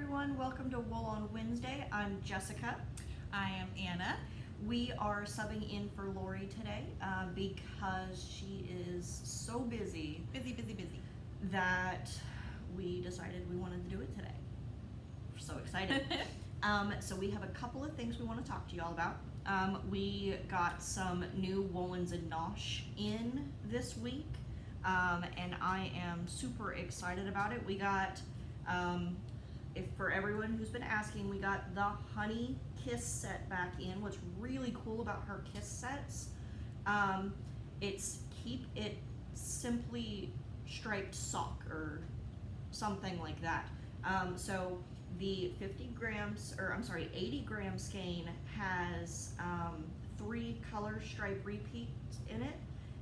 everyone, welcome to Wool on Wednesday. I'm Jessica. I am Anna. We are subbing in for Lori today because she is so busy Busy. that we decided we wanted to do it today. We're so excited. So we have a couple of things we want to talk to you all about. We got some new Woolens and Nosh in this week, and I am super excited about it. We got, if for everyone who's been asking, we got the Honey Kiss set back in. What's really cool about her Kiss sets, it's Keep It Simply Striped Sock or something like that. So the 80 gram skein has 3 color stripe repeats in it,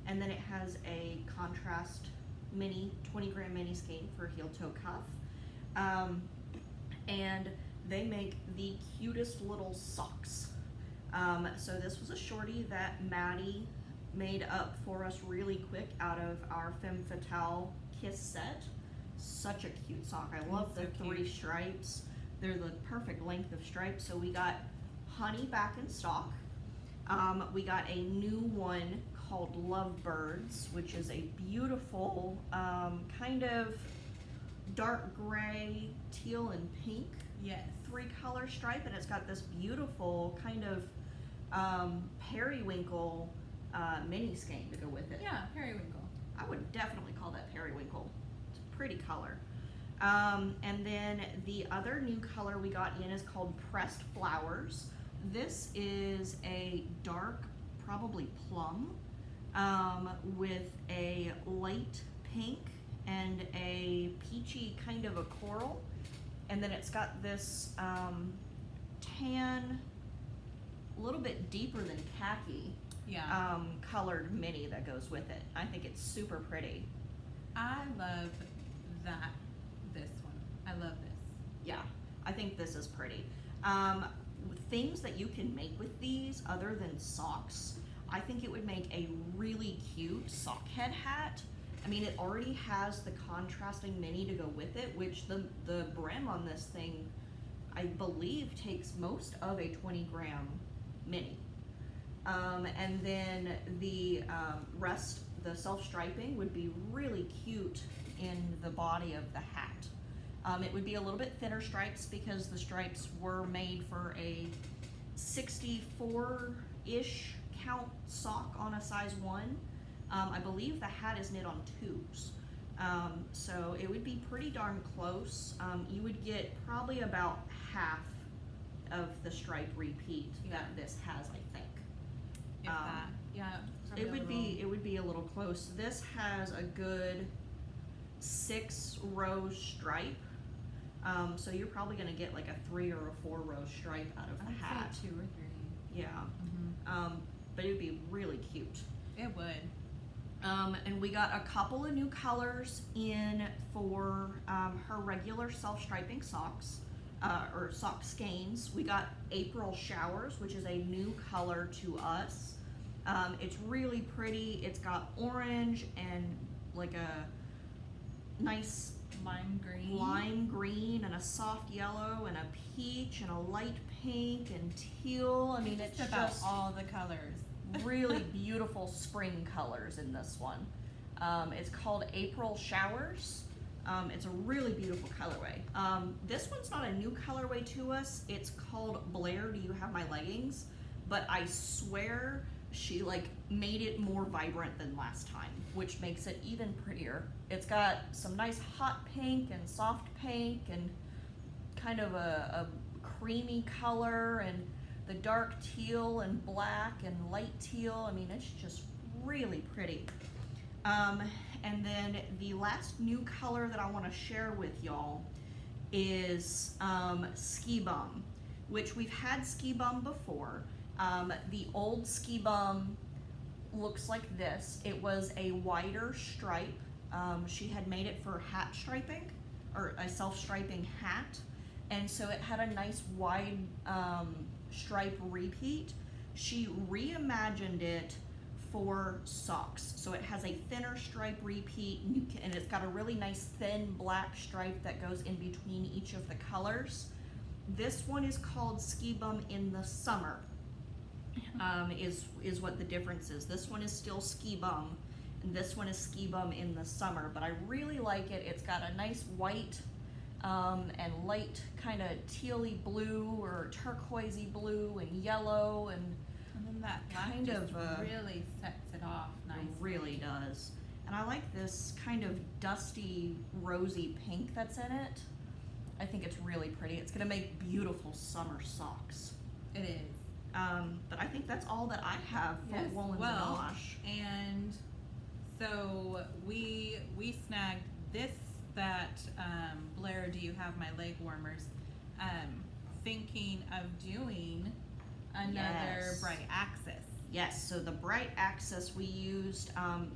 and then it has a contrast mini 20 gram mini skein for heel toe cuff. And they make the cutest little socks. So this was a shorty that Maddie made up for us really quick out of our Femme Fatale Kiss set. Such a cute sock. I love the 3 stripes. They're the perfect length of stripes. So we got Honey back in stock. We got a new one called Lovebirds, which is a beautiful kind of dark gray, teal, and pink. Yes. 3 color stripe, and it's got this beautiful kind of periwinkle mini skein to go with it. Yeah, periwinkle. I would definitely call that periwinkle. It's a pretty color. And then the other new color we got in is called Pressed Flowers. This is a dark, probably plum, with a light pink and a peachy kind of a coral. And then it's got this tan, a little bit deeper than khaki, colored mini that goes with it. I think it's super pretty. I love this one. I love this. Yeah, I think this is pretty. Things that you can make with these other than socks, I think it would make a really cute sock head hat. I mean, it already has the contrasting mini to go with it, which the brim on this thing, I believe, takes most of a 20 gram mini. And then the rest, the self-striping would be really cute in the body of the hat. It would be a little bit thinner stripes because the stripes were made for a 64-ish count sock on a size 1. I believe the hat is knit on 2s. So it would be pretty darn close. You would get probably about half of the stripe repeat that this has, I think. If that, yeah. It would be a little close. This has a good 6 row stripe. So you're probably gonna get like a 3 or a 4 row stripe out of the hat. Say 2 or 3. Yeah. Mm-hmm. But it would be really cute. It would. And we got a couple of new colors in for her regular self-striping socks, or sock skeins. We got April Showers, which is a new color to us. It's really pretty. It's got orange and like a nice lime green and a soft yellow and a peach and a light pink and teal. I mean, it's about just all the colors. really beautiful spring colors in this one. It's called April Showers. It's a really beautiful colorway. This one's not a new colorway to us. It's called Blair, Do You Have My Leggings? But I swear she made it more vibrant than last time, which makes it even prettier. It's got some nice hot pink and soft pink and kind of a creamy color and the dark teal and black and light teal. I mean, it's just really pretty. And then the last new color that I want to share with y'all is Ski Bum, which we've had Ski Bum before. The old Ski Bum looks like this. It was a wider stripe. She had made it for hat striping, or a self-striping hat. And so it had a nice wide stripe repeat. She reimagined it for socks. So it has a thinner stripe repeat, and it's got a really nice thin black stripe that goes in between each of the colors. This one is called Ski Bum in the summer, is what the difference is. This one is still Ski Bum, and this one is Ski Bum in the summer, but I really like it. It's got a nice white and light kind of tealy blue or turquoisey blue and yellow, and then that kind black of just really sets it off nicely. it really does. And I like this kind of dusty rosy pink that's in it. I think it's really pretty. It's gonna make beautiful summer socks. It is. But I think that's all that I have for Yes, Woolens well, and Osh. And so we snagged this, that Blair, do you have my leg warmers? Thinking of doing another Yes. bright axis. Yes, so the bright axis, we used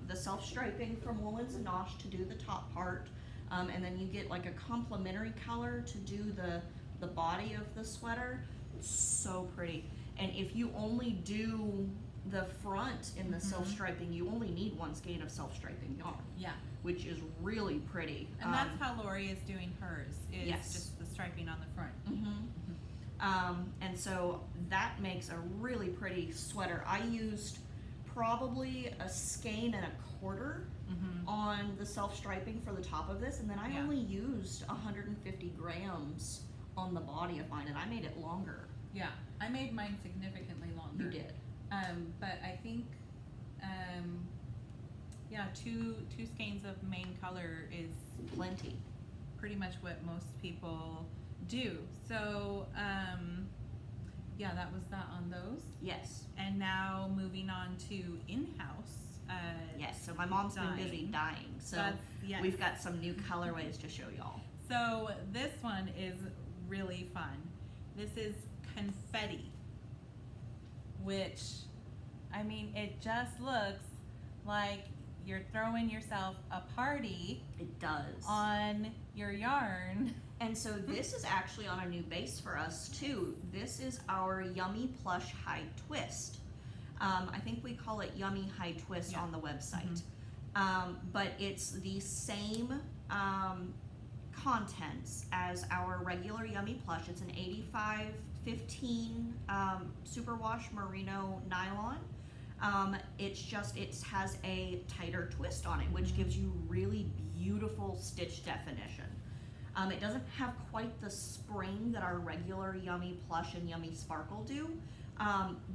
the self-striping from Woolens and Osh to do the top part, and then you get like a complementary color to do the body of the sweater. It's so pretty. And if you only do the front in the self-striping, you only need one skein of self-striping yarn, Yeah. which is really pretty. And that's how Lori is doing hers, is Yes. just the striping on the front. And so that makes a really pretty sweater. I used probably a skein and a quarter on the self-striping for the top of this, and then I only used 150 grams on the body of mine, and I made it longer. Yeah, I made mine significantly longer. You did. But I think, yeah, two skeins of main color is Plenty. pretty much what most people do. So, yeah, that was that on those. Yes. And now moving on to in-house. Yes, so my mom's been busy dyeing, so Yes. we've got some new colorways to show y'all. So this one is really fun. This is confetti, which, I mean, it just looks like you're throwing yourself a party It does. on your yarn. And so this is actually on a new base for us too. This is our Yummy Plush High Twist. I think we call it Yummy High Twist on the website. But it's the same contents as our regular Yummy Plush. It's an 85-15 superwash merino nylon. It's just, it has a tighter twist on it, which gives you really beautiful stitch definition. It doesn't have quite the spring that our regular Yummy Plush and Yummy Sparkle do,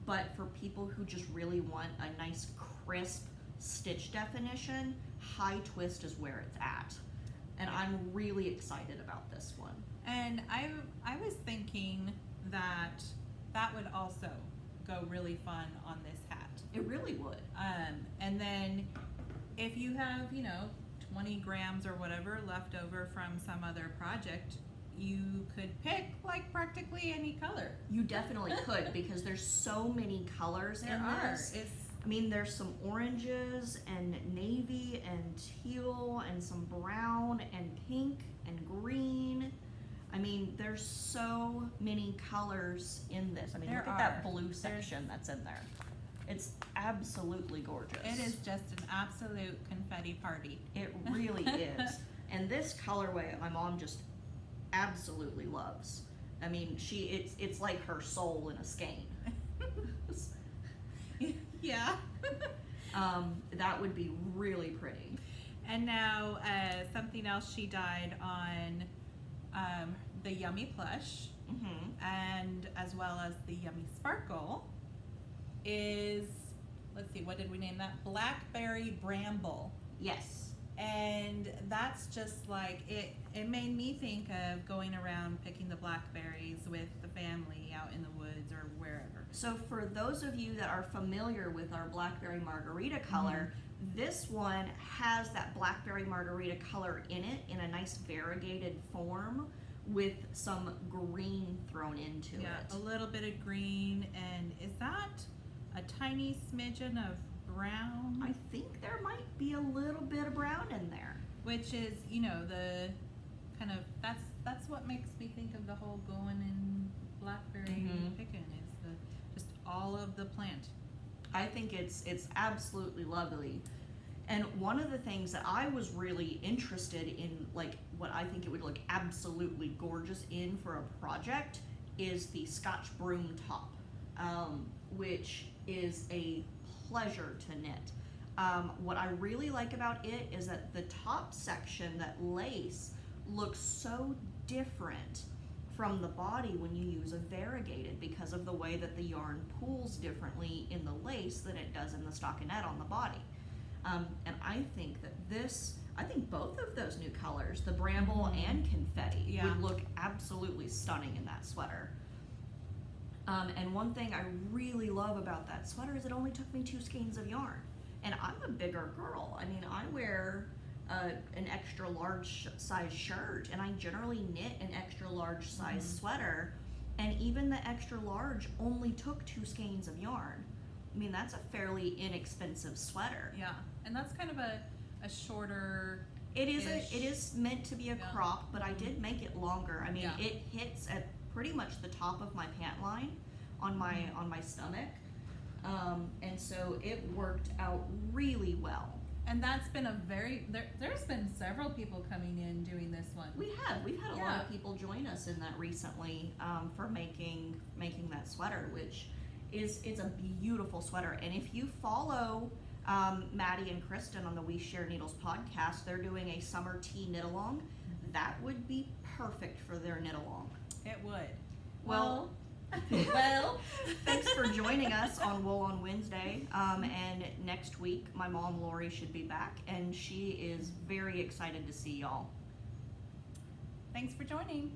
but for people who just really want a nice crisp stitch definition, High Twist is where it's at. And I'm really excited about this one. And I was thinking that that would also go really fun on this hat. It really would. And then if you have, 20 grams or whatever left over from some other project, you could pick like practically any color. You definitely could, because there's so many colors in this. I mean, there's some oranges and navy and teal and some brown and pink and green. I mean, there's so many colors in this. I mean, look at that blue section that's in there. It's absolutely gorgeous. It is just an absolute confetti party. It really is. And this colorway, my mom just absolutely loves. I mean, it's like her soul in a skein. Yeah. That would be really pretty. And now something else she dyed on the Yummy Plush, and as well as the Yummy Sparkle, is, let's see, what did we name that? Blackberry Bramble. Yes. And that's just like, it made me think of going around picking the blackberries with the family out in the woods or wherever. So for those of you that are familiar with our Blackberry Margarita color, this one has that Blackberry Margarita color in it in a nice variegated form with some green thrown into it. A little bit of green, and is that a tiny smidgen of brown? I think there might be a little bit of brown in there. Which is, the kind of, that's what makes me think of the whole going in blackberry picking, is just all of the plant. I think it's absolutely lovely. And one of the things that I was really interested in, like what I think it would look absolutely gorgeous in for a project, is the Scotch broom top, which is a pleasure to knit. What I really like about it is that the top section, that lace, looks so different from the body when you use a variegated, because of the way that the yarn pools differently in the lace than it does in the stockinette on the body. And I think that I think both of those new colors, the bramble and confetti, would look absolutely stunning in that sweater. And one thing I really love about that sweater is it only took me 2 skeins of yarn. And I'm a bigger girl. I mean, I wear an extra large size shirt, and I generally knit an extra large size sweater, and even the extra large only took 2 skeins of yarn. I mean, that's a fairly inexpensive sweater. Yeah, and that's kind of a shorter. It is meant to be a crop, but I did make it longer. I mean, it hits at pretty much the top of my pant line on my stomach, and so it worked out really well. And that's been there's been several people coming in doing this one. We've had a lot of people join us in that recently, for making that sweater, which it's a beautiful sweater. And if you follow Maddie and Kristen on the We Share Needles podcast, they're doing a summer tea knit along. That would be perfect for their knit along. It would. Well, thanks for joining us on Wool on Wednesday. And next week, my mom Lori should be back, and she is very excited to see y'all. Thanks for joining.